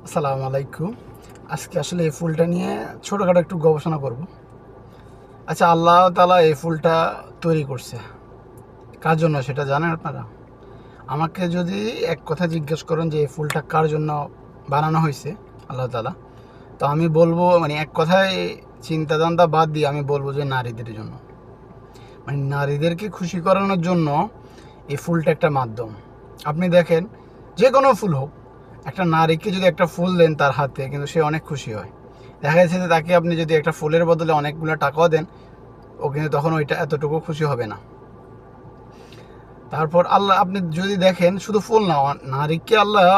আসসালামু আলাইকুম। আজকে আসলে এই ফুলটা নিয়ে ছোটোখাটো একটু গবেষণা করব। আচ্ছা, আল্লাহ তাআলা এই ফুলটা তৈরি করছে কার জন্য সেটা জানেন আপনারা? আমাকে যদি এক কথা জিজ্ঞেস করেন যে এই ফুলটা কার জন্য বানানো হয়েছে আল্লাহ তাআলা, তো আমি বলবো, মানে এক কথায় চিন্তাধারণা বাদ দিয়ে আমি বলবো যে নারীদের জন্য। মানে নারীদেরকে খুশি করানোর জন্য এই ফুলটা একটা মাধ্যম। আপনি দেখেন, যে কোনো ফুল হোক, একটা নারীকে যদি একটা ফুল দেন তার হাতে, কিন্তু সে অনেক খুশি হয়। দেখা যাচ্ছে যে তাকে আপনি যদি একটা ফুলের বদলে অনেকগুলো টাকাও দেন, ও কিন্তু তখন ওইটা এতটুকু খুশি হবে না। তারপর আল্লাহ, আপনি যদি দেখেন, শুধু ফুল না, নারীকে আল্লাহ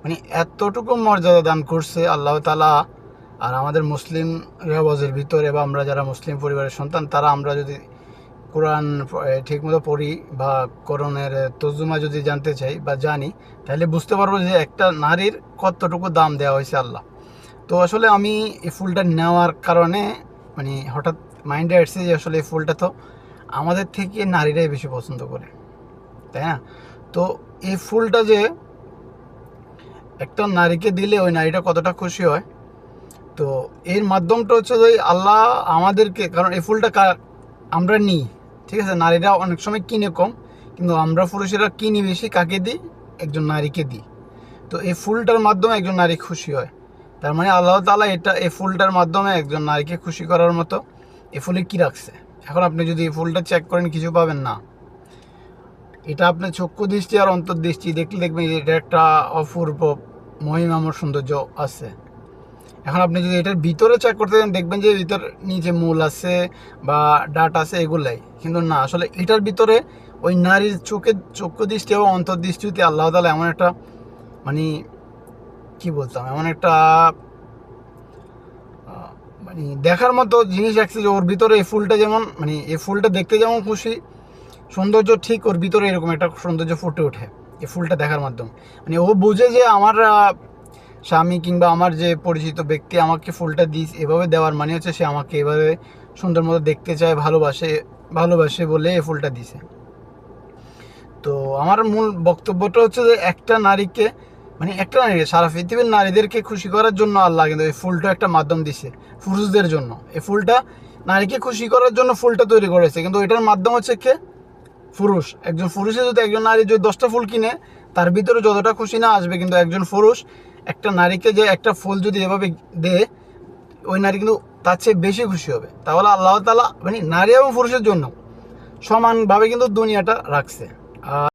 মানে এতটুকু মর্যাদা দান করছে আল্লাহ তাআলা। আর আমাদের মুসলিম রেওয়াজের ভিতরে, বা আমরা যারা মুসলিম পরিবারের সন্তান, তারা আমরা যদি কোরআন ঠিকমতো পড়ি বা কোরআনের তর্জমা যদি জানতে চাই বা জানি, তাহলে বুঝতে পারবো যে একটা নারীর কতটুকু দাম দেওয়া হয়েছে আল্লাহ। তো আসলে আমি এই ফুলটা নেওয়ার কারণে মানে হঠাৎ মাইন্ডে আসছে যে আসলে এই ফুলটা তো আমাদের থেকে নারীরাই বেশি পছন্দ করে, তাই না? তো এই ফুলটা যে একটা নারীকে দিলে ওই নারীটা কতটা খুশি হয়, তো এর মাধ্যমটা হচ্ছে যে আল্লাহ আমাদেরকে, কারণ এই ফুলটা আমরা নিই, ঠিক আছে, নারীরা অনেক সময় কিনে কম, কিন্তু আমরা পুরুষেরা কিনি বেশি। কাকে দিই? একজন নারীকে দিই। তো এই ফুলটার মাধ্যমে একজন নারী খুশি হয়। তার মানে আল্লাহ তাআলা এই ফুলটার মাধ্যমে একজন নারীকে খুশি করার মতো এই ফুলে কী রাখছে। এখন আপনি যদি এই ফুলটা চেক করেন, কিছু পাবেন না। এটা আপনার চক্ষু দৃষ্টি আর অন্তর্দৃষ্টি দেখলে দেখবেন যে এটা একটা অপূর্ব মহিমাময় সৌন্দর্য আছে। এখন আপনি যদি এটার ভিতরে চেক করতে চান, দেখবেন যে ভিতর নিচে মূল আছে বা ডাট আছে, এগুলাই। কিন্তু না, আসলে এটার ভিতরে ওই নারীর চক্ষু দৃষ্টি এবং অন্তর্দৃষ্টিতে আল্লাহ তাআলা এমন একটা, মানে কি বলতাম, এমন একটা মানে দেখার মতো জিনিস রাখছে যে ওর ভিতরে এই ফুলটা যেমন, মানে এই ফুলটা দেখতে যেমন খুশি সৌন্দর্য, ঠিক ওর ভিতরে এরকম একটা সৌন্দর্য ফুটে ওঠে এই ফুলটা দেখার মাধ্যমে। মানে ও বুঝে যে আমার স্বামী কিংবা আমার যে পরিচিত ব্যক্তি আমাকে ফুলটা এভাবে দেওয়ার মানে হচ্ছে সে আমাকে এভাবে সুন্দর মতো দেখতে চায়, ভালোবাসে বলে এই ফুলটা দিছে। তো আমার মূল বক্তব্যটা হচ্ছে যে একটা নারীকে, মানে একটা নারী, সারা পৃথিবীর নারীদেরকে খুশি করার জন্য আল্লাহ কিন্তু এই ফুলটা একটা মাধ্যম দিছে পুরুষদের জন্য। এই ফুলটা নারীকে খুশি করার জন্য ফুলটা তৈরি করেছে, কিন্তু এটার মাধ্যম হচ্ছে কে? পুরুষ। একজন পুরুষে যদি একজন নারী যদি 10টা ফুল কিনে, তার ভিতরে যতটা খুশি না আসবে, কিন্তু একজন পুরুষ একটা নারীকে যে একটা ফুল যদি এভাবে দেয়, ওই নারী কিন্তু তার চেয়ে বেশি খুশি হবে। তাহলে আল্লাহ তাআলা মানে নারী এবং পুরুষের জন্য সমানভাবে কিন্তু দুনিয়াটা রাখছে।